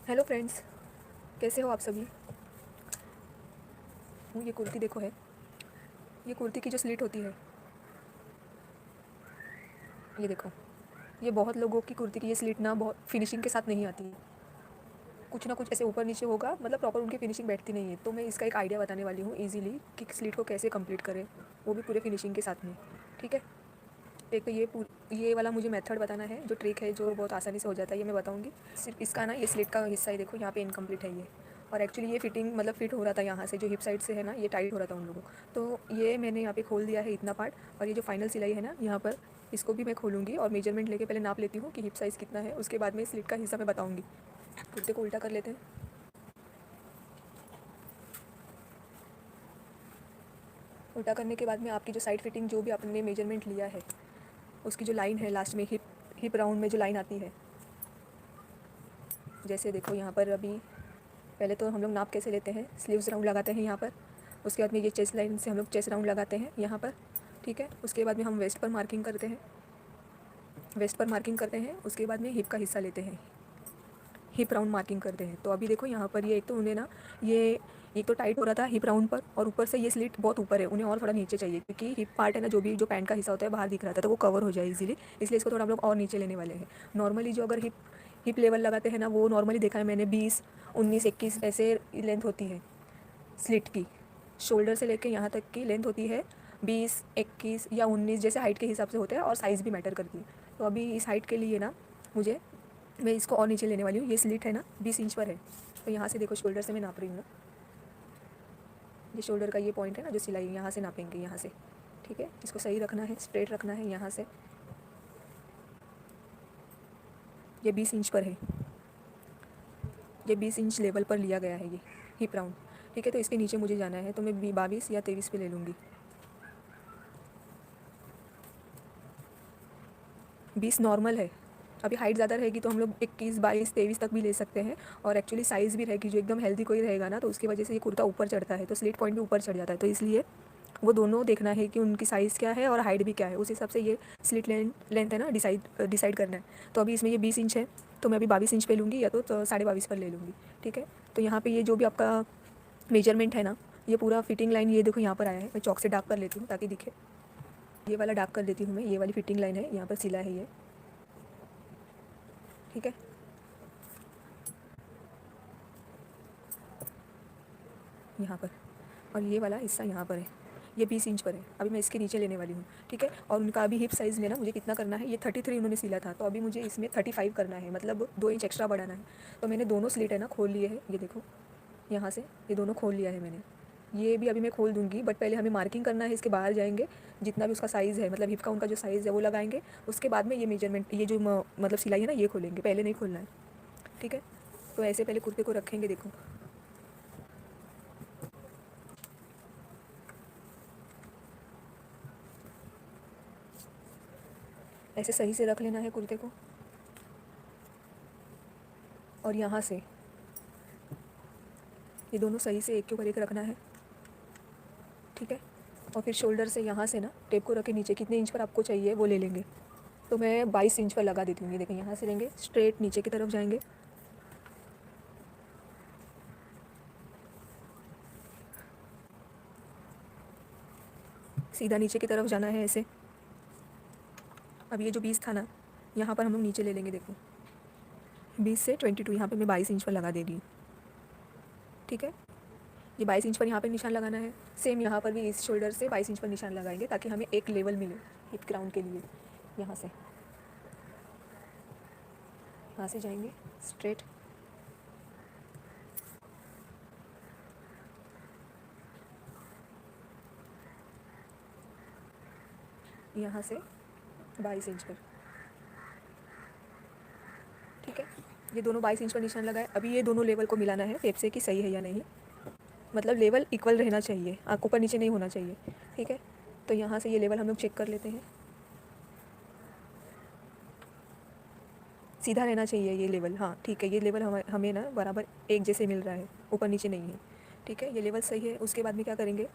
Hello friends, कैसे हो आप सभी। ये कुर्ती देखो है, ये कुर्ती की जो स्लिट होती है, ये देखो, ये बहुत लोगों की कुर्ती की ये स्लिट ना बहुत फिनिशिंग के साथ नहीं आती है। कुछ ना कुछ ऐसे ऊपर नीचे होगा, मतलब प्रॉपर उनकी फिनिशिंग बैठती नहीं है। तो मैं इसका एक आइडिया बताने वाली हूँ ईजिली कि स्लिट को कैसे कंप्लीट करें, वो भी पूरे फिनिशिंग के साथ में। ठीक है, एक तो ये वाला मुझे मेथड बताना है, जो ट्रिक है जो बहुत आसानी से हो जाता है, ये मैं बताऊँगी। सिर्फ इसका ना ये स्लिट का हिस्सा ही देखो, यहाँ पे इनकम्प्लीट है ये। और एक्चुअली ये फिटिंग मतलब फिट हो रहा था यहाँ से, जो हिप साइड से है ना, ये टाइट हो रहा था उन लोगों को। तो ये मैंने यहाँ पे खोल दिया है इतना पार्ट। और ये जो फाइनल सिलाई है ना यहाँ पर, इसको भी मैं खोलूँगी और मेजरमेंट लेके पहले नाप लेती हूँ कि हिप साइज़ कितना है। उसके बाद में स्लिट का हिस्सा मैं बताऊँगी। कुर्ते को उल्टा कर लेते हैं। उल्टा करने के बाद में आपकी जो साइड फिटिंग, जो भी आपने मेजरमेंट लिया है, उसकी जो लाइन है लास्ट में हिप राउंड में जो लाइन आती है, जैसे देखो यहाँ पर अभी पहले तो हम लोग नाप कैसे लेते हैं, स्लीव्स राउंड लगाते हैं यहाँ पर। उसके बाद में ये चेस्ट लाइन से हम लोग चेस्ट राउंड लगाते हैं यहाँ पर। ठीक है, उसके बाद में हम वेस्ट पर मार्किंग करते हैं, वेस्ट पर मार्किंग करते हैं। उसके बाद में हिप का हिस्सा लेते हैं, हिप राउंड मार्किंग करते हैं। तो अभी देखो यहाँ पर ये एक तो उन्हें ना, ये एक तो टाइट हो रहा था हिप राउंड पर, और ऊपर से ये स्लिट बहुत ऊपर है, उन्हें और थोड़ा नीचे चाहिए, क्योंकि हिप पार्ट है ना, जो भी जो पैंट का हिस्सा होता है बाहर दिख रहा था, तो वो कवर हो जाए इजीली। इसलिए इसको थोड़ा हम लोग और नीचे लेने वाले हैं। नॉर्मली जो अगर हिप लेवल लगाते हैं ना, वो नॉर्मली देखा है मैंने 20, 19, 21 ऐसे लेंथ होती है स्लिट की। शोल्डर से लेके यहाँ तक की लेंथ होती है 20, 21 या 19, जैसे हाइट के हिसाब से होता है, और साइज़ भी मैटर करती है। तो अभी इस हाइट के लिए ना मुझे, मैं इसको और नीचे लेने वाली हूँ। ये स्लिट है ना 20 इंच पर है, तो यहाँ से देखो शोल्डर से मैं नाप रही हूँ ना, ये शोल्डर का ये पॉइंट है ना जो सिलाई, यहाँ से नापेंगे यहाँ से। ठीक है, इसको सही रखना है, स्ट्रेट रखना है यहाँ से। ये 20 इंच पर है, ये 20 इंच लेवल पर लिया गया है ये हिप राउंड। ठीक है, तो इसके नीचे मुझे जाना है, तो मैं 22 या 23 पे ले लूँगी। 20 नॉर्मल है। अभी हाइट ज़्यादा रहेगी तो हम लोग 21, 22, 23 तक भी ले सकते हैं। और एक्चुअली साइज़ भी रहेगी, जो एकदम हेल्दी कोई रहेगा ना, तो उसकी वजह से ये कुर्ता ऊपर चढ़ता है, तो स्लिट पॉइंट भी ऊपर चढ़ जाता है। तो इसलिए वो दोनों देखना है कि उनकी साइज़ क्या है और हाइट भी क्या है, उस हिसाब से ये स्लिट लेंथ है ना डिसाइड करना है। तो अभी इसमें ये 20 इंच है, तो मैं अभी 22 इंच पे लूँगी, या तो 22.5 पर ले लूँगी। ठीक है, तो यहाँ पे ये जो भी आपका मेजरमेंट है ना, ये पूरा फिटिंग लाइन, ये देखो यहाँ पर आया है। मैं चॉक से डार्क कर लेती हूँ ताकि दिखे। ये वाला डार्क कर लेती हूँ मैं, ये वाली फिटिंग लाइन है, यहाँ पर सिला है ये। ठीक है, यहाँ पर, और ये वाला हिस्सा यहाँ पर है, ये 20 इंच पर है। अभी मैं इसके नीचे लेने वाली हूँ। ठीक है, और उनका अभी हिप साइज़ में ना मुझे कितना करना है, ये 33 उन्होंने सिला था, तो अभी मुझे इसमें 35 करना है, मतलब 2 इंच एक्स्ट्रा बढ़ाना है। तो मैंने दोनों स्लिट है ना खोल लिए हैं, ये देखो यहाँ से ये दोनों खोल लिया है मैंने। ये भी अभी मैं खोल दूँगी, बट पहले हमें मार्किंग करना है, इसके बाहर जाएंगे, जितना भी उसका साइज़ है, मतलब हिप का उनका जो साइज़ है वो लगाएंगे। उसके बाद में ये मेजरमेंट, ये जो मतलब सिलाई है ना, ये खोलेंगे, पहले नहीं खोलना है। ठीक है, तो ऐसे पहले कुर्ते को रखेंगे, देखो ऐसे सही से रख लेना है कुर्ते को। और यहाँ से ये दोनों सही से एक के ऊपर एक रखना है। ठीक है, और फिर शोल्डर से यहाँ से ना टेप को रख के नीचे कितने इंच पर आपको चाहिए वो ले लेंगे। तो मैं 22 इंच पर लगा देती हूँ। ये देखें, यहाँ से लेंगे, स्ट्रेट नीचे की तरफ जाएंगे, सीधा नीचे की तरफ जाना है ऐसे। अब ये जो 20 था ना, यहाँ पर हम लोग नीचे ले लेंगे, देखो 20 से 22, यहाँ पर मैं 22 इंच पर लगा दे रही हूँ। ठीक है, ये 22 इंच पर यहाँ पर निशान लगाना है। सेम यहाँ पर भी इस शोल्डर से 22 इंच पर निशान लगाएंगे, ताकि हमें एक लेवल मिले हिप ग्राउंड के लिए। यहाँ से जाएंगे स्ट्रेट, यहाँ से 22 इंच पर। ठीक है, ये दोनों 22 इंच पर निशान लगाए। अभी ये दोनों लेवल को मिलाना है टेप से कि सही है या नहीं, मतलब लेवल इक्वल रहना चाहिए, आँख ऊपर नीचे नहीं होना चाहिए। ठीक है, तो यहाँ से ये लेवल हम लोग चेक कर लेते हैं, सीधा रहना चाहिए ये लेवल। हाँ ठीक है, ये लेवल हमें ना बराबर एक जैसे मिल रहा है, ऊपर नीचे नहीं है। ठीक है, ये लेवल सही है। उसके बाद में क्या करेंगे,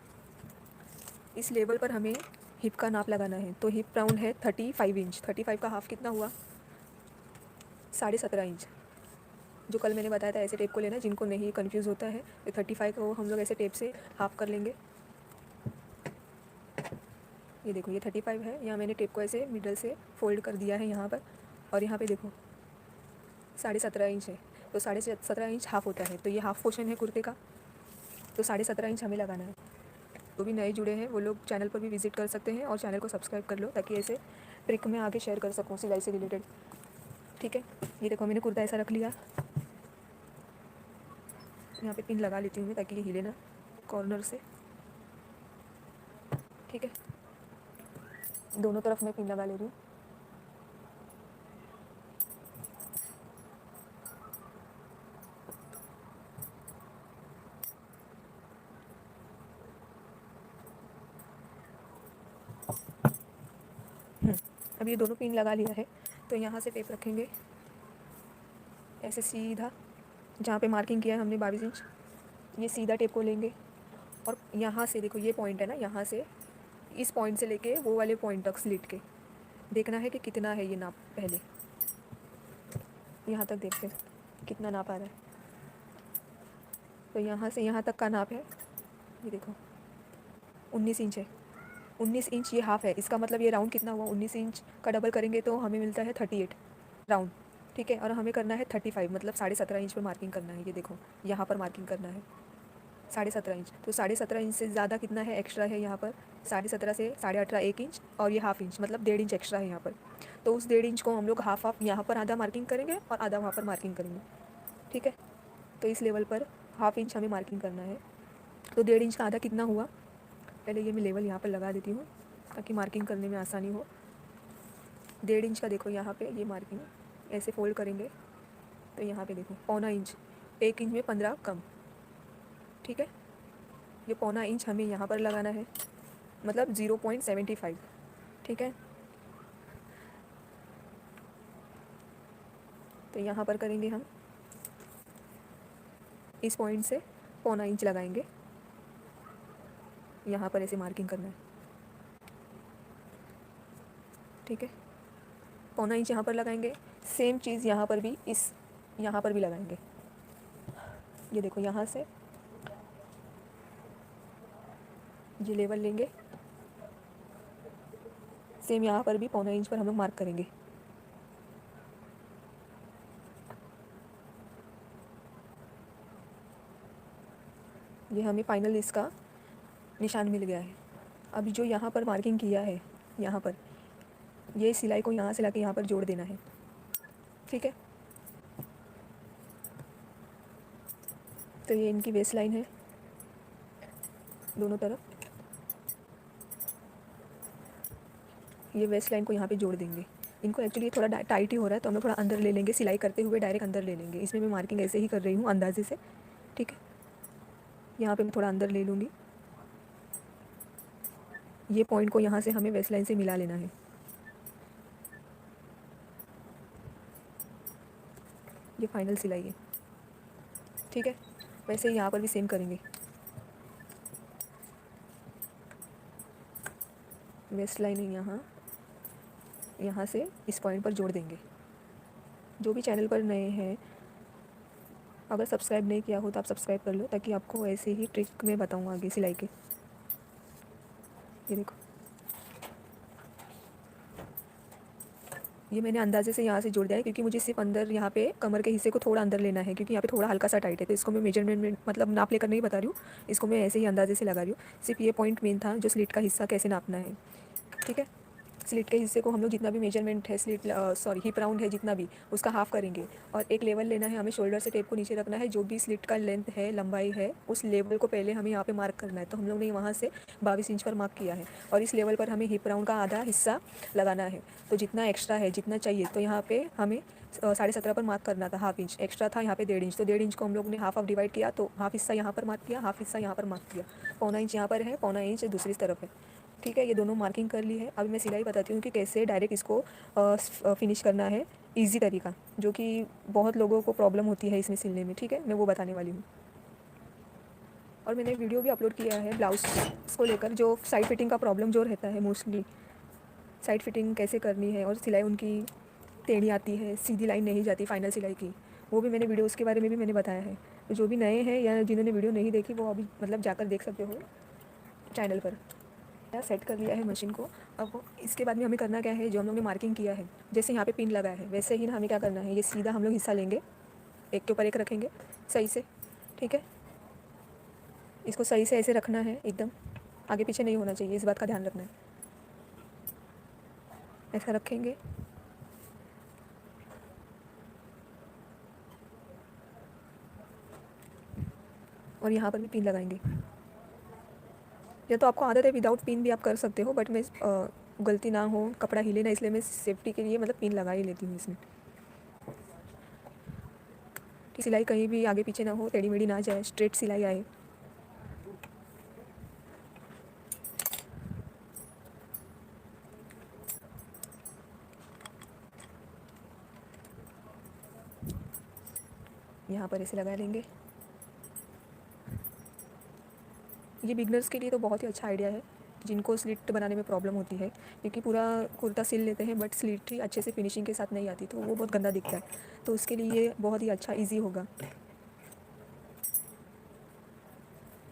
इस लेवल पर हमें हिप का नाप लगाना है। तो हिप राउंड है 35 इंच, 35 का हाफ कितना हुआ, 17.5 इंच। जो कल मैंने बताया था ऐसे टेप को लेना, जिनको नहीं कंफ्यूज होता है तो 35 को हम लोग ऐसे टेप से हाफ कर लेंगे। ये देखो ये 35 है, यहाँ मैंने टेप को ऐसे मिडल से फोल्ड कर दिया है यहाँ पर, और यहाँ पे देखो 17.5 इंच है, तो 17.5 इंच हाफ होता है, तो ये हाफ पोर्शन है कुर्ते का, तो 17.5 इंच हमें लगाना है। तो भी नए जुड़े हैं वो लोग चैनल पर भी विजिट कर सकते हैं और चैनल को सब्सक्राइब कर लो, ताकि ऐसे ट्रिक में आगे शेयर कर सकूँ सिलाई से रिलेटेड। ठीक है, ये देखो मैंने कुर्ता ऐसा रख लिया, यहाँ पे पिन लगा लेती हूँ मैं ताकि ये हिले ना कॉर्नर से। ठीक है, दोनों तरफ मैं पिन लगा ले रही हूँ। अब ये दोनों पिन लगा लिया है, तो यहाँ से टेप रखेंगे ऐसे सीधा, जहाँ पे मार्किंग किया है हमने 22 इंच, ये सीधा टेप को लेंगे और यहाँ से देखो ये पॉइंट है ना, यहाँ से इस पॉइंट से लेके वो वाले पॉइंट तक स्लिट के देखना है कि कितना है ये नाप। पहले यहाँ तक देखते हैं कितना नाप आ रहा है, तो यहाँ से यहाँ तक का नाप है, ये देखो 19 इंच है। 19 इंच ये हाफ है, इसका मतलब ये राउंड कितना हुआ, 19 इंच का डबल करेंगे तो हमें मिलता है 38 राउंड। ठीक है, और हमें करना है 35, मतलब 17.5 इंच पर मार्किंग करना है। ये देखो यहाँ पर मार्किंग करना है 17.5 इंच, तो 17.5 इंच से ज़्यादा कितना है एक्स्ट्रा है यहाँ पर, 17.5 से 18.5 1 इंच, और ये हाफ इंच मतलब 1.5 इंच एक्स्ट्रा है यहाँ पर। तो उस 1.5 इंच को हम लोग हाफ यहाँ पर आधा मार्किंग करेंगे और आधा वहाँ पर मार्किंग करेंगे। ठीक है, तो इस लेवल पर हाफ इंच हमें मार्किंग करना है। तो 1.5 इंच का आधा कितना हुआ, पहले ये मैं लेवल यहाँ पर लगा देती हूँ ताकि मार्किंग करने में आसानी हो। 1.5 इंच का देखो यहाँ पे ये मार्किंग ऐसे फोल्ड करेंगे, तो यहाँ पे देखो 1.25 इंच, 1 इंच में 15 कम। ठीक है, ये 1.25 इंच हमें यहाँ पर लगाना है, मतलब 0.75। ठीक है, तो यहाँ पर करेंगे हम इस पॉइंट से 1.25 इंच लगाएंगे, यहाँ पर ऐसे मार्किंग करना है। ठीक है, 1.25 इंच यहाँ पर लगाएंगे, सेम चीज़ यहाँ पर भी यहाँ पर भी लगाएंगे। ये देखो यहाँ से ये लेवल लेंगे, सेम यहाँ पर भी 1.25 इंच पर हम लोग मार्क करेंगे। ये हमें फाइनल इसका निशान मिल गया है। अब जो यहाँ पर मार्किंग किया है, यहाँ पर ये सिलाई को यहाँ से लाके यहाँ पर जोड़ देना है। ठीक है, तो ये इनकी वेस्ट लाइन है दोनों तरफ, ये वेस्ट लाइन को यहाँ पे जोड़ देंगे। इनको एक्चुअली थोड़ा टाइट ही हो रहा है, तो हम लोग थोड़ा अंदर ले लेंगे, सिलाई करते हुए डायरेक्ट अंदर ले लेंगे। इसमें मैं मार्किंग ऐसे ही कर रही हूँ अंदाजे से। ठीक है, यहाँ पे मैं थोड़ा अंदर ले लूँगी, ये पॉइंट को यहाँ से हमें वेस्ट लाइन से मिला लेना है। ये फाइनल सिलाई है। ठीक है, वैसे ही यहाँ पर भी सेम करेंगे, वेस्ट लाइन है यहाँ से इस पॉइंट पर जोड़ देंगे। जो भी चैनल पर नए हैं, अगर सब्सक्राइब नहीं किया हो तो आप सब्सक्राइब कर लो, ताकि आपको ऐसे ही ट्रिक में बताऊँ आगे सिलाई के। ये देखो ये मैंने अंदाजे से यहाँ से जोड़ दिया है, क्योंकि मुझे सिर्फ अंदर यहाँ पे कमर के हिस्से को थोड़ा अंदर लेना है, क्योंकि यहाँ पे थोड़ा हल्का सा टाइट है। तो इसको मैं मेजरमेंट में मतलब नाप लेकर नहीं बता रही हूँ, इसको मैं ऐसे ही अंदाजे से लगा रही हूँ। सिर्फ ये पॉइंट मेन था, जो स्लिट का हिस्सा कैसे नापना है। ठीक है, स्लिट के हिस्से को हम लोग जितना भी मेजरमेंट है, हिप राउंड है जितना भी, उसका हाफ करेंगे। और एक लेवल लेना है हमें, शोल्डर से टेप को नीचे रखना है, जो भी स्लिट का लेंथ है, लंबाई है, उस लेवल को पहले हमें यहाँ पे मार्क करना है। तो हम लोग ने वहाँ से 22 इंच पर मार्क किया है, और इस लेवल पर हमें हिप राउंड का आधा हिस्सा लगाना है। तो जितना एक्स्ट्रा है, जितना चाहिए, तो यहाँ पे हमें 17.5 पर मार्क करना था, हाफ इंच एक्स्ट्रा था यहाँ पे 1.5 इंच। तो 1.5 इंच को हम लोग ने हाफ डिवाइड किया, तो हाफ हिस्सा यहाँ पर मार्क किया, हाफ हिस्सा यहाँ पर मार्क किया। 1.25 इंच यहाँ पर है, 1.25 इंच दूसरी तरफ है। ठीक है, ये दोनों मार्किंग कर ली है। अब मैं सिलाई बताती हूँ कि कैसे डायरेक्ट इसको फिनिश करना है, इजी तरीका, जो कि बहुत लोगों को प्रॉब्लम होती है इसमें सिलने में। ठीक है, मैं वो बताने वाली हूँ। और मैंने वीडियो भी अपलोड किया है ब्लाउज़ को लेकर, जो साइड फिटिंग का प्रॉब्लम जो रहता है मोस्टली, साइड फिटिंग कैसे करनी है, और सिलाई उनकी टेढ़ी आती है, सीधी लाइन नहीं जाती फाइनल सिलाई की, वो भी मैंने वीडियो उसके बारे में भी मैंने बताया है। तो जो भी नए हैं या जिन्होंने वीडियो नहीं देखी वो अभी मतलब जाकर देख सकते हो चैनल पर। सेट कर लिया है मशीन को। अब इसके बाद में हमें करना क्या है, जो हम लोग ने मार्किंग किया है, जैसे यहाँ पे पिन लगा है वैसे ही ना हमें क्या करना है, ये सीधा हम लोग हिस्सा लेंगे, एक के ऊपर एक रखेंगे सही से, ठीक है। इसको सही से ऐसे रखना है, एकदम आगे पीछे नहीं होना चाहिए, इस बात का ध्यान रखना है। ऐसा रखेंगे और यहाँ पर भी पिन लगाएंगे। या तो आपको आदत है विदाउट पिन भी आप कर सकते हो, बट मैं गलती ना हो, कपड़ा हिले ना, इसलिए मैं सेफ्टी के लिए मतलब पिन लगा ही लेती हूँ इसमें। सिलाई कहीं भी आगे पीछे ना हो, टेढ़ी मेढ़ी ना जाए, स्ट्रेट सिलाई आए। यहाँ पर ऐसे लगा लेंगे। ये बिगनर्स के लिए तो बहुत ही अच्छा आइडिया है, जिनको स्लिट बनाने में प्रॉब्लम होती है, क्योंकि पूरा कुर्ता सिल लेते हैं बट स्लिट ही अच्छे से फिनिशिंग के साथ नहीं आती, तो वो बहुत गंदा दिखता है। तो उसके लिए ये बहुत ही अच्छा ईजी होगा।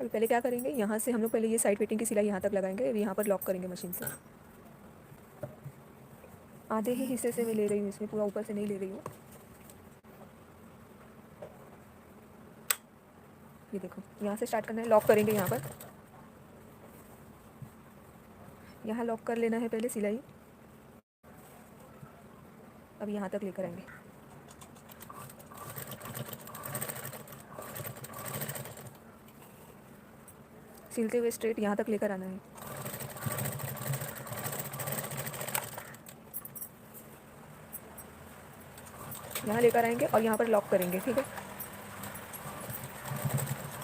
अभी पहले क्या करेंगे, यहाँ से हम लोग पहले ये साइड फिटिंग की सिलाई यहाँ तक लगाएंगे और यहाँ पर लॉक करेंगे मशीन से। आधे ही हिस्से से मैं ले रही हूँ इसमें, पूरा ऊपर से नहीं ले रही हूँ। ये देखो, यहाँ से स्टार्ट करना है, लॉक करेंगे यहाँ पर, यहाँ लॉक कर लेना है पहले सिलाई। अब यहाँ तक लेकर आएंगे, सिलते हुए स्ट्रेट यहाँ तक लेकर आना है। यहाँ लेकर आएंगे और यहाँ पर लॉक करेंगे, ठीक है।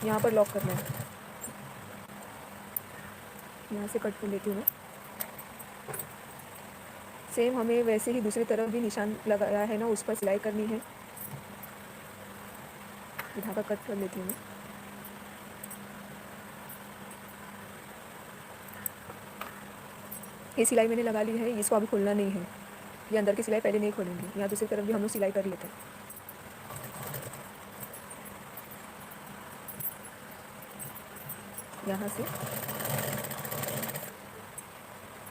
यहाँ पर लॉक करना है, यहाँ से कट कर लेती हूँ मैं। सेम हमें वैसे ही दूसरी तरफ भी निशान लगाया है ना, उस पर सिलाई करनी है। धागा कट कर लेती हूँ मैं। ये सिलाई मैंने लगा ली है, इसको अभी खोलना नहीं है, ये अंदर की सिलाई पहले नहीं खोलेंगे। यहाँ दूसरी तरफ भी हम लोग सिलाई कर लेते हैं। यहाँ से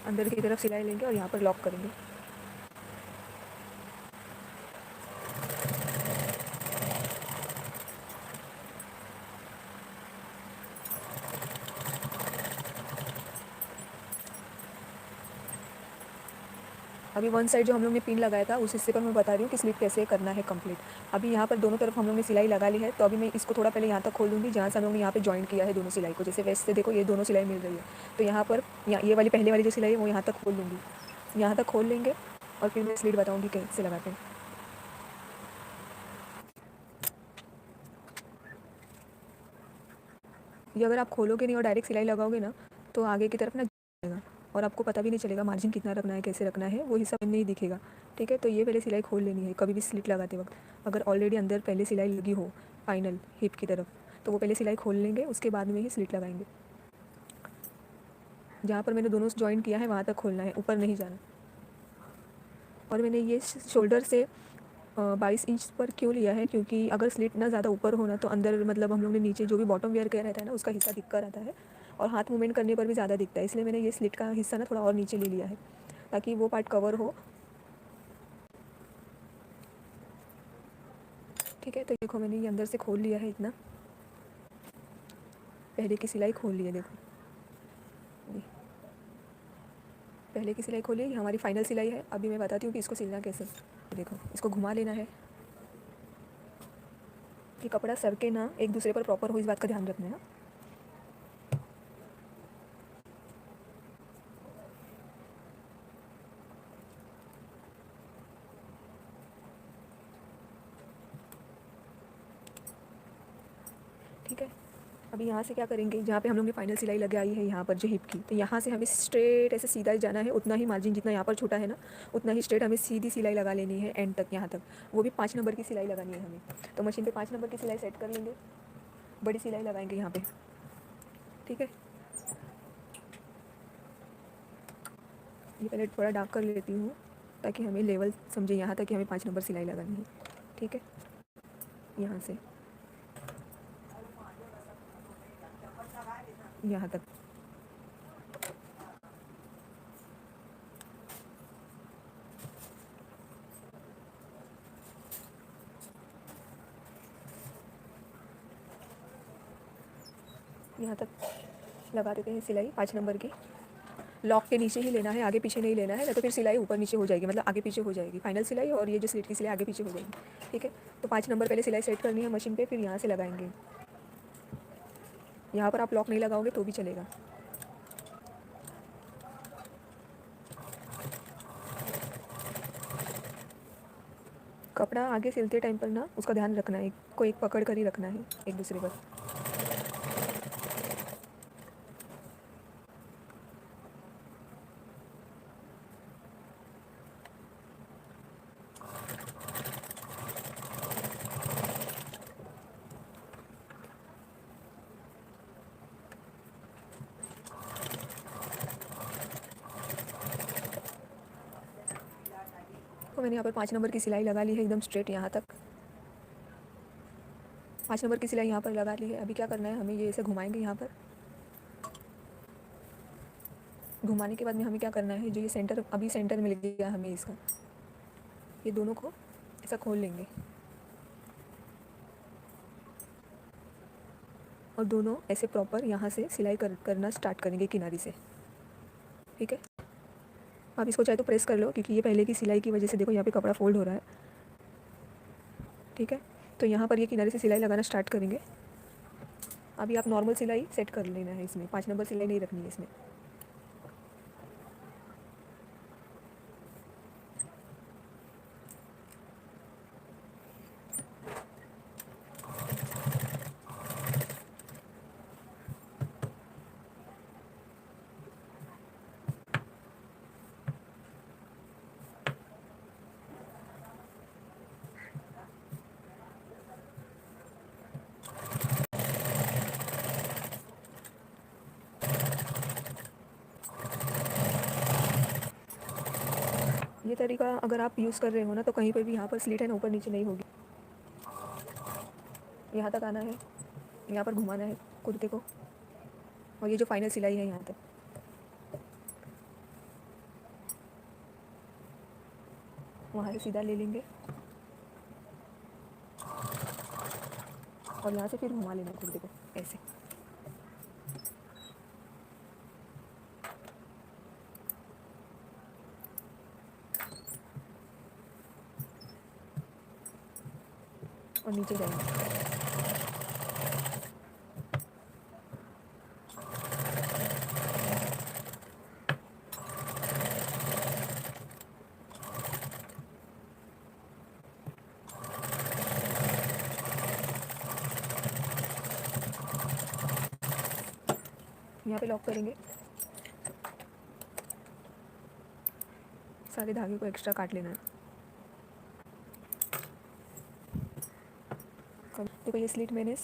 अंदर की तरफ सिलाई लेंगे और यहाँ पर लॉक करेंगे। अभी वन साइड जो हम लोग ने पिन लगाया था उस हिस्से पर मैं बता रही हूँ कि स्लिट कैसे करना है कंप्लीट। अभी यहाँ पर दोनों तरफ हम लोग ने सिलाई लगा ली है, तो अभी मैं इसको थोड़ा पहले यहाँ तक खोल दूँगी जहाँ से हम लोग ने यहाँ पे जॉइन किया है दोनों सिलाई को। जैसे वैसे देखो ये दोनों सिलाई मिल रही है, तो यहाँ पर ये वाली पहले वाली जो सिलाई है वो यहाँ तक खोल लूँगी। यहाँ तक खोल लेंगे और फिर मैं स्लिट बताऊँगी कैसे लगाते हैं। ये अगर आप खोलोगे नहीं और डायरेक्ट सिलाई लगाओगे ना, तो आगे की तरफ ना जाएगा और आपको पता भी नहीं चलेगा मार्जिन कितना रखना है, कैसे रखना है, वो हिसाब नहीं दिखेगा, ठीक है। तो ये पहले सिलाई खोल लेनी है कभी भी स्लिट लगाते वक्त। अगर ऑलरेडी अंदर पहले सिलाई लगी हो फाइनल हिप की तरफ, तो वो पहले सिलाई खोल लेंगे, उसके बाद में ही स्लिट लगाएंगे। जहाँ पर मैंने दोनों जॉइन किया है वहाँ तक खोलना है, ऊपर नहीं जाना। और मैंने ये शोल्डर से 22 इंच पर क्यों लिया है, क्योंकि अगर स्लिट ना ज़्यादा ऊपर होना तो अंदर मतलब हम लोग ने नीचे जो भी बॉटम वेयर किया रहता है ना, उसका हिस्सा दिख कर आता है और हाथ मूवमेंट करने पर भी ज़्यादा दिखता है। इसलिए मैंने ये स्लिट का हिस्सा ना थोड़ा और नीचे ले लिया है, ताकि वो पार्ट कवर हो, ठीक है। तो देखो मैंने ये अंदर से खोल लिया है इतना, पहले की सिलाई खोल ली है, देखो ये पहले की सिलाई खोली है, ये हमारी फाइनल सिलाई है। अभी मैं बताती हूँ कि इसको सिलना कैसे। देखो इसको घुमा लेना है कि कपड़ा सर के ना एक दूसरे पर प्रॉपर हो, इस बात का ध्यान रखना है। ठीक है, अभी यहाँ से क्या करेंगे, जहाँ पे हम लोग ने फाइनल सिलाई लगा आई है यहाँ पर जो हिप की, तो यहाँ से हमें स्ट्रेट ऐसे सीधा ही जाना है। उतना ही मार्जिन जितना यहाँ पर छोटा है ना, उतना ही स्ट्रेट हमें सीधी सिलाई लगा लेनी है एंड तक, यहाँ तक। वो भी 5 नंबर की सिलाई लगानी है हमें। तो मशीन पे 5 नंबर की सिलाई सेट कर लेंगे, बड़ी सिलाई लगाएंगे यहाँ पे, ठीक है। ये पहले थोड़ा डार्क कर लेती हूँ ताकि हमें लेवल समझे, यहाँ तक कि हमें 5 नंबर सिलाई लगानी है, ठीक है। यहाँ से यहाँ तक। यहाँ तक लगा देते हैं सिलाई 5 नंबर की। लॉक के नीचे ही लेना है, आगे पीछे नहीं लेना है, नहीं तो फिर सिलाई ऊपर नीचे हो जाएगी, मतलब आगे पीछे हो जाएगी फाइनल सिलाई, और ये जो स्लिट की सिलाई आगे पीछे हो जाएगी। ठीक है, तो 5 नंबर पहले सिलाई सेट करनी है मशीन पे, फिर यहाँ से लगाएंगे। यहाँ पर आप लॉक नहीं लगाओगे तो भी चलेगा। कपड़ा आगे सिलते टाइम पर ना उसका ध्यान रखना है, को एक पकड़ कर ही रखना है एक दूसरे पर। तो मैंने यहाँ पर 5 नंबर की सिलाई लगा ली है एकदम स्ट्रेट यहाँ तक। 5 नंबर की सिलाई यहाँ पर लगा ली है। अभी क्या करना है, हमें ये ऐसे घुमाएंगे यहाँ पर। घुमाने के बाद में हमें क्या करना है, जो ये सेंटर अभी सेंटर मिल गया हमें इसका, ये दोनों को ऐसा खोल लेंगे और दोनों ऐसे प्रॉपर यहाँ से सिलाई करना स्टार्ट करेंगे किनारी से। ठीक है, आप इसको चाहे तो प्रेस कर लो, क्योंकि ये पहले की सिलाई की वजह से देखो यहाँ पे कपड़ा फोल्ड हो रहा है। ठीक है, तो यहाँ पर ये किनारे से सिलाई लगाना स्टार्ट करेंगे। अभी आप नॉर्मल सिलाई सेट कर लेना है, इसमें 5 नंबर सिलाई नहीं रखनी है इसमें। ये तरीका अगर आप यूज़ कर रहे हो ना, तो कहीं पर भी यहाँ पर स्लिट है ना ऊपर नीचे नहीं होगी। यहाँ तक आना है, यहाँ पर घुमाना है कुर्ते को, और ये जो फाइनल सिलाई है यहाँ तक। वहाँ से सीधा ले लेंगे और यहाँ से फिर घुमा लेना कुर्ते को ऐसे। और नीचे जाएंगे। यहाँ पे लॉक करेंगे, सारे धागे को एक्स्ट्रा काट लेना है। देखो ये स्लिट मैंने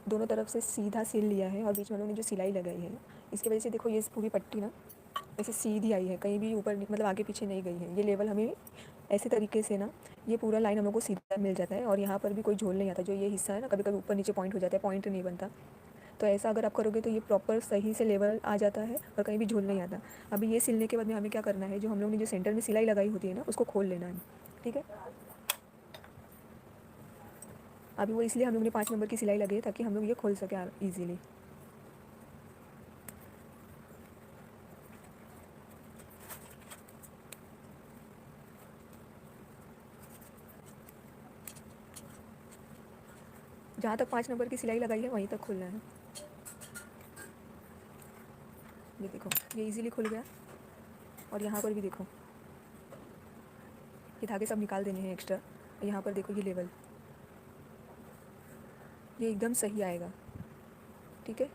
दोनों तरफ से सीधा सिल लिया है, और बीच में हमने जो सिलाई लगाई है इसकी वजह से देखो ये पूरी पट्टी ना ऐसे सीधी आई है, कहीं भी ऊपर मतलब आगे पीछे नहीं गई है। ये लेवल हमें ऐसे तरीके से ना ये पूरा लाइन हम लोग को सीधा मिल जाता है, और यहाँ पर भी कोई झोल नहीं आता। जो ये हिस्सा है ना कभी कभी ऊपर नीचे पॉइंट हो जाता है, पॉइंट नहीं बनता, तो ऐसा अगर आप करोगे तो ये प्रॉपर सही से लेवल आ जाता है और कहीं भी झोल नहीं आता। अभी ये सिलने के बाद में हमें क्या करना है, जो हम लोग ने जो सेंटर में सिलाई लगाई होती है ना उसको खोल लेना है। ठीक है, अभी वो इसलिए हम लोग ने 5 नंबर की सिलाई लगी है ताकि हम लोग ये खोल सके ईजीली। जहाँ तक 5 नंबर की सिलाई लगाई है वहीं तक खोलना है। ये देखो ये इजीली खुल गया, और यहाँ पर भी देखो ये धागे सब निकाल देने हैं एक्स्ट्रा। यहाँ पर देखो ये लेवल ये एकदम सही आएगा। ठीक है,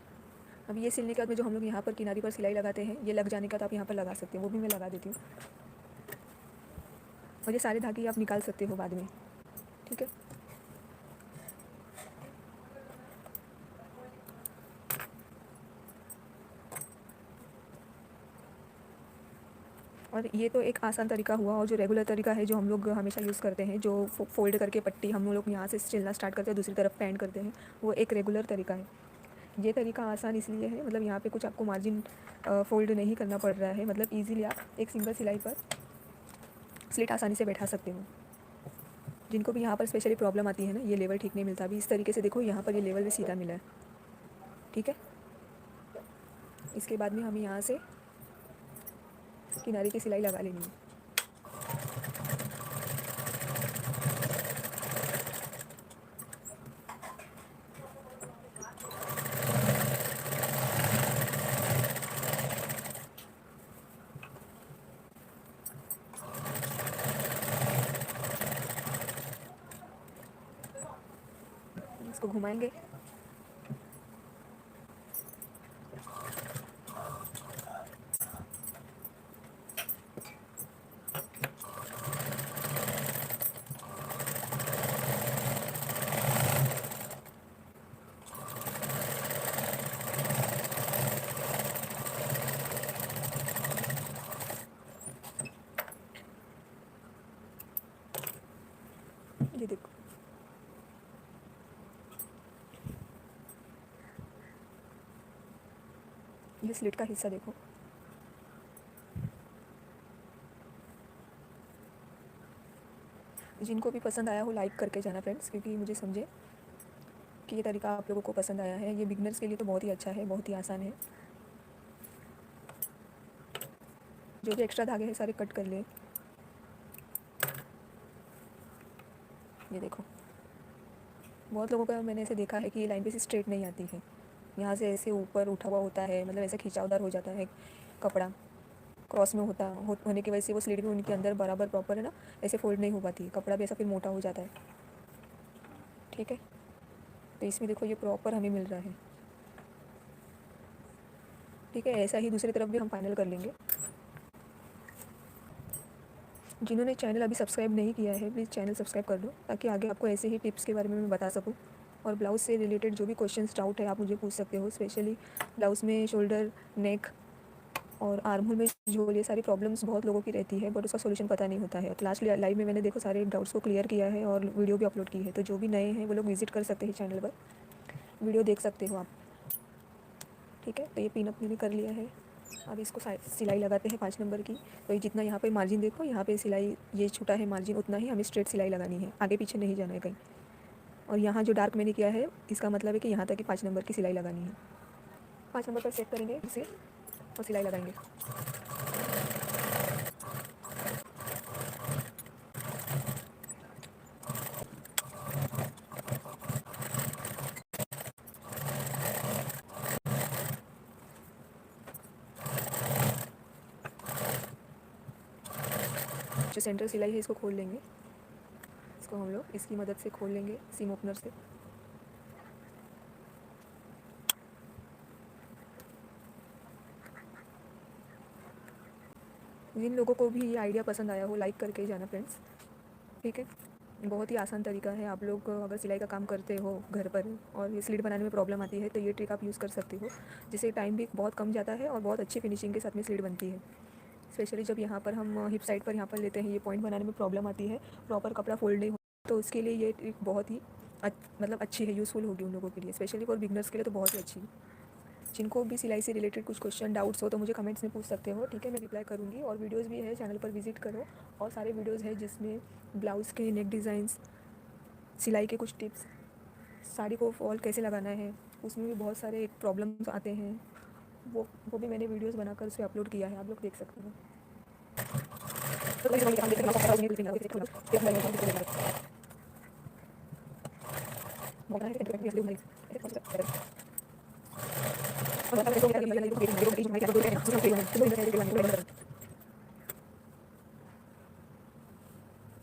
अभी ये सिलने के बाद में जो हम लोग यहाँ पर किनारी पर सिलाई लगाते हैं, ये लग जाने के बाद आप यहाँ पर लगा सकते हैं, वो भी मैं लगा देती हूँ। और ये सारे धागे आप निकाल सकते हो बाद में। ठीक है, और ये तो एक आसान तरीका हुआ, और जो रेगुलर तरीका है जो हम लोग हमेशा यूज़ करते हैं, जो फोल्ड करके पट्टी हम लोग यहाँ से सिलना स्टार्ट करते हैं, दूसरी तरफ पैंट करते हैं, वो एक रेगुलर तरीका है। ये तरीका आसान इसलिए है, मतलब यहाँ पे कुछ आपको मार्जिन फोल्ड नहीं करना पड़ रहा है, मतलब ईज़िली आप एक सिंगल सिलाई पर स्लिट आसानी से बैठा सकते हो। जिनको भी यहाँ पर स्पेशली प्रॉब्लम आती है ना, ये लेवल ठीक नहीं मिलता, अभी इस तरीके से देखो यहाँ पर ये लेवल भी सीधा मिला है, ठीक है। इसके बाद में हमें यहाँ से किनारे की सिलाई लगा लेनी है। इसको घुमाएंगे, ये देखो ये स्लिट का हिस्सा देखो। जिनको भी पसंद आया हो लाइक करके जाना फ्रेंड्स, क्योंकि मुझे समझे कि ये तरीका आप लोगों को पसंद आया है। ये बिगनर्स के लिए तो बहुत ही अच्छा है, बहुत ही आसान है। जो भी एक्स्ट्रा धागे हैं सारे कट कर ले। ये देखो बहुत लोगों का मैंने ऐसे देखा है कि ये लाइन पे से स्ट्रेट नहीं आती है, यहाँ से ऐसे ऊपर उठा हुआ होता है, मतलब ऐसे खिंचावदार हो जाता है कपड़ा, क्रॉस में होने की वजह से वो स्लीट भी उनके अंदर बराबर प्रॉपर है ना, ऐसे फोल्ड नहीं हो पाती, कपड़ा भी ऐसा फिर मोटा हो जाता है, ठीक है। तो इसमें देखो ये प्रॉपर हमें मिल रहा है, ठीक है। ऐसा ही दूसरी तरफ भी हम फाइनल कर लेंगे। जिन्होंने चैनल अभी सब्सक्राइब नहीं किया है प्लीज़ चैनल सब्सक्राइब कर लो, ताकि आगे आपको ऐसे ही टिप्स के बारे में मैं बता सकूँ। और ब्लाउज़ से रिलेटेड जो भी क्वेश्चंस डाउट है आप मुझे पूछ सकते हो, स्पेशली ब्लाउज़ में शोल्डर, नेक और आर्म होल में झोल, ये सारी प्रॉब्लम्स बहुत लोगों की रहती है, बट उसका सोल्यूशन पता नहीं होता है। तो लास्ट लाइव में मैंने देखो सारे डाउट्स को क्लियर किया है और वीडियो भी अपलोड की है, तो जो भी नए हैं वो लोग विजिट कर सकते हैं चैनल पर, वीडियो देख सकते हो आप, ठीक है। तो ये पिन अप मैंने कर लिया है। अब इसको सिलाई लगाते हैं 5 नंबर की। तो ये जितना यहाँ पे मार्जिन देखो, यहाँ पे सिलाई ये छूटा है मार्जिन, उतना ही हमें स्ट्रेट सिलाई लगानी है, आगे पीछे नहीं जाना है कहीं। और यहाँ जो डार्क मैंने किया है इसका मतलब है कि यहाँ तक कि 5 नंबर की सिलाई लगानी है। 5 नंबर पर सेट करेंगे इसे और सिलाई लगाएंगे। जो सेंटर सिलाई है इसको खोल लेंगे, इसको हम लोग इसकी मदद से खोल लेंगे सीम ओपनर से। जिन लोगों को भी ये आइडिया पसंद आया हो लाइक करके जाना फ्रेंड्स, ठीक है। बहुत ही आसान तरीका है, आप लोग अगर सिलाई का काम करते हो घर पर और ये स्लिट बनाने में प्रॉब्लम आती है तो ये ट्रिक आप यूज़ कर सकते हो, जिससे टाइम भी बहुत कम जाता है और बहुत अच्छी फिनिशिंग के साथ में स्लिट बनती है। स्पेशली जब यहाँ पर हम हिप साइड पर यहाँ पर लेते हैं, ये पॉइंट बनाने में प्रॉब्लम आती है, प्रॉपर कपड़ा फोल्ड नहीं हो, तो उसके लिए ये ट्रिक बहुत ही मतलब अच्छी है, यूज़फुल होगी उन लोगों के लिए, स्पेशली फॉर बिगनर्स के लिए तो बहुत ही अच्छी है। जिनको भी सिलाई से रिलेटेड कुछ क्वेश्चन डाउट्स हो तो मुझे कमेंट्स में पूछ सकते हो, ठीक है, मैं रिप्लाई करूँगी। और वीडियोस भी है चैनल पर विजिट करो, और सारे वीडियोस है जिसमें ब्लाउज़ के नेक डिज़ाइंस, सिलाई के कुछ टिप्स, साड़ी को फॉल कैसे लगाना है, उसमें भी बहुत सारे प्रॉब्लम्स आते हैं, वो भी मैंने वीडियोस बनाकर उसे अपलोड किया है, आप लोग देख सकते हो।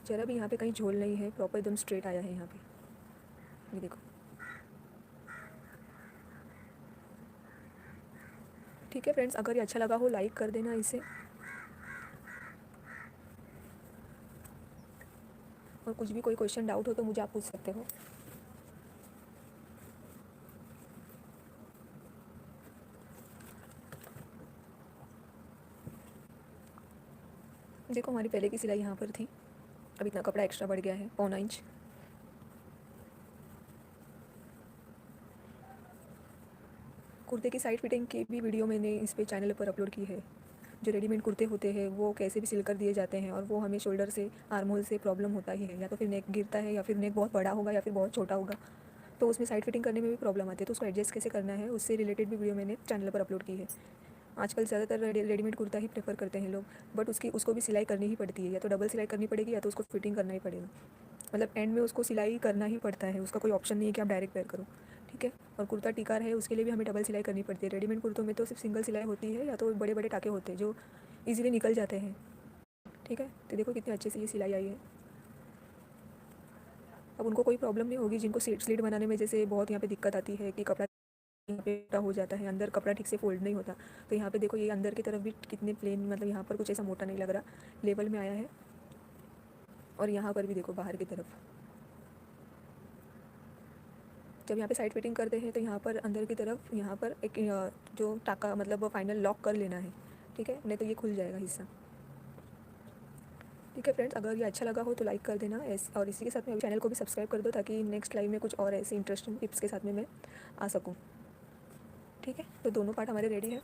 जरा भी यहाँ पे कहीं झोल नहीं है, प्रॉपर एकदम स्ट्रेट आया है यहाँ पे, ये देखो, ठीक है फ्रेंड्स। अगर ये अच्छा लगा हो लाइक कर देना इसे, और कुछ भी कोई क्वेश्चन डाउट हो तो मुझे आप पूछ सकते हो। देखो हमारी पहले की सिलाई यहाँ पर थी, अब इतना कपड़ा एक्स्ट्रा बढ़ गया है, 1.25 इंच। कुर्ते की साइड फिटिंग की भी वीडियो मैंने इस पे चैनल पर अपलोड की है। जो रेडीमेड कुर्ते होते हैं वो कैसे भी सिल कर दिए जाते हैं और वो हमें शोल्डर से आर्म होल से प्रॉब्लम होता ही है, या तो फिर नेक गिरता है या फिर नेक बहुत बड़ा होगा या फिर बहुत छोटा होगा, तो उसमें साइड फिटिंग करने में भी प्रॉब्लम आती है। तो उसको एडजस्ट कैसे करना है उससे रिलेटेड भी वीडियो मैंने चैनल पर अपलोड की है। आजकल ज़्यादातर रेडीमेड कुर्ता ही प्रेफर करते हैं लोग, बट उसको भी सिलाई करनी ही पड़ती है, या तो डबल सिलाई करनी पड़ेगी या तो उसको फिटिंग करना ही पड़ेगा। मतलब एंड में उसको सिलाई करना ही पड़ता है, उसका कोई ऑप्शन नहीं है कि आप डायरेक्ट वेयर करो, ठीक है। और कुर्ता टिकार है उसके लिए भी हमें डबल सिलाई करनी पड़ती है। रेडीमेड कुर्तों में तो सिर्फ सिंगल सिलाई होती है या तो बड़े बड़े टाके होते हैं जो ईजिली निकल जाते हैं, ठीक है। तो देखो कितने अच्छे से ये सिलाई आई है। अब उनको कोई प्रॉब्लम नहीं होगी जिनको स्लिट बनाने में जैसे बहुत यहाँ पे दिक्कत आती है कि कपड़ा यहाँ पे मोटा हो जाता है, अंदर कपड़ा ठीक से फोल्ड नहीं होता। तो यहाँ पे देखो ये अंदर की तरफ भी कितने प्लेन, मतलब यहाँ पर कुछ ऐसा मोटा नहीं लग रहा, लेवल में आया है। और यहाँ पर भी देखो बाहर की तरफ, जब यहाँ पे साइड फिटिंग करते हैं तो यहाँ पर अंदर की तरफ यहाँ पर एक जो टाका मतलब फाइनल लॉक कर लेना है, ठीक है, नहीं तो ये खुल जाएगा हिस्सा। ठीक है फ्रेंड्स, अगर ये अच्छा लगा हो तो लाइक कर देना और इसी के साथ में चैनल को भी सब्सक्राइब कर दो ताकि नेक्स्ट लाइव में कुछ और ऐसे इंटरेस्टिंग टिप्स के साथ में मैं आ सकूँ। ठीक है, तो दोनों पार्ट हमारे रेडी है।